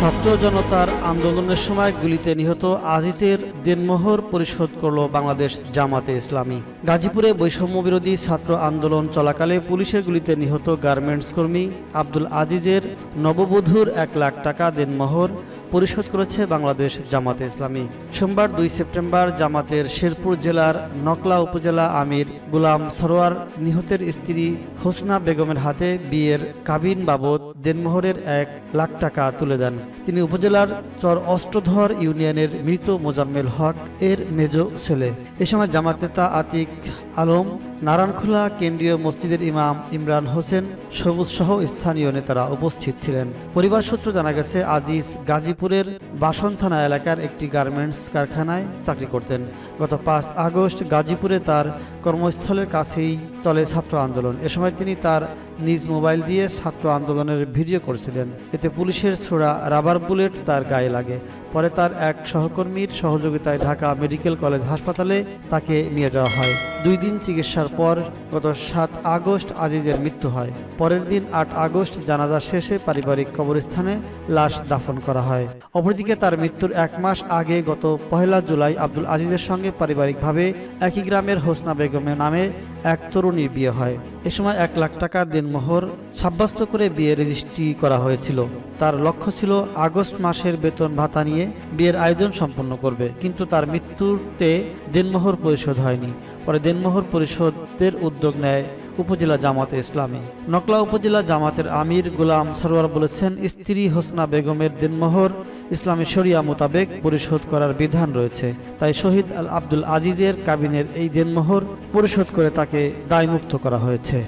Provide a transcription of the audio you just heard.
ছাত্র জনতার আন্দোলনের সময় গুলিতে নিহত আজিজের দেনমোহর পরিশোধ করল বাংলাদেশ জামাতে ইসলামী। গাজীপুরে বৈষম্য বিরোধী ছাত্র আন্দোলন চলাকালে পুলিশের গুলিতে নিহত গার্মেন্টস কর্মী আব্দুল আজিজের নববধূর ১ লাখ টাকা দেনমোহর পরিশোধ করেছে বাংলাদেশ জামাতে ইসলামী। সোমবার ২ সেপ্টেম্বর জামাতের শেরপুর জেলার নকলা উপজেলা আমির গোলাম সরোয়ার নিহতের স্ত্রী হোসনা বেগমের হাতে বিয়ের কাবিন বাবদ দেনমোহরের ১ লাখ টাকা তুলে দেন। তিনি উপজেলার চর অষ্টধর ইউনিয়নের মৃত মোজাম্মেল হক এর মেজ ছেলে। এ সময় জামাত নেতা আতিক আলম, নারায়ণখোলা কেন্দ্রীয় মসজিদের ইমাম ইমরান হোসেন সবুজ সহ স্থানীয় নেতারা উপস্থিত ছিলেন। পরিবার সূত্র জানা গেছে, আজিজ গাজীপুরের বাসন থানা এলাকার একটি গার্মেন্টস কারখানায় চাকরি করতেন। গত ৫ আগস্ট গাজীপুরে তার কর্মস্থলের কাছেই চলে ছাত্র আন্দোলন। এ সময় তিনি তার নিজ মোবাইল দিয়ে ছাত্র আন্দোলনের ভিডিও করছিলেন। এতে পুলিশের ছোড়া রাবার বুলেট তার গায়ে লাগে। পরে তার এক সহকর্মীর সহযোগিতায় ঢাকা মেডিকেল কলেজ হাসপাতালে তাকে নিয়ে যাওয়া হয়। ২ দিন চিকিৎসার পর গত ৭ আগস্ট আজিজের মৃত্যু হয়। পরের দিন ৮ আগস্ট জানাজা শেষে পারিবারিক কবরস্থানে লাশ দাফন করা হয়। অপরদিকে তার মৃত্যুর ১ মাস আগে গত ১ জুলাই আব্দুল আজিজের সঙ্গে পারিবারিকভাবে একই গ্রামের হোসনা বেগমের নামে এক তরুণীর বিয়ে হয়। এ সময় ১ লাখ টাকা দেনমোহর সাব্যস্ত করে বিয়ে রেজিস্ট্রি করা হয়েছিল। তার লক্ষ্য ছিল আগস্ট মাসের বেতন ভাতা নিয়ে বিয়ের আয়োজন সম্পন্ন করবে, কিন্তু তার মৃত্যুতে দেনমোহর পরিশোধ হয়নি। পরে দেনমোহর পরিশোধের উদ্যোগ নেয় উপজেলা জামাতে ইসলামী। নকলা উপজেলা জামাতের আমির গোলাম সরোয়ার বলেছেন, স্ত্রী হোসনা বেগমের দেনমোহর ইসলামী শরিয়া মোতাবেক পরিশোধ করার বিধান রয়েছে। তাই শহীদ আব্দুল আজিজের কাবিনের এই দেনমোহর পরিশোধ করে তাকে দায়মুক্ত করা হয়েছে।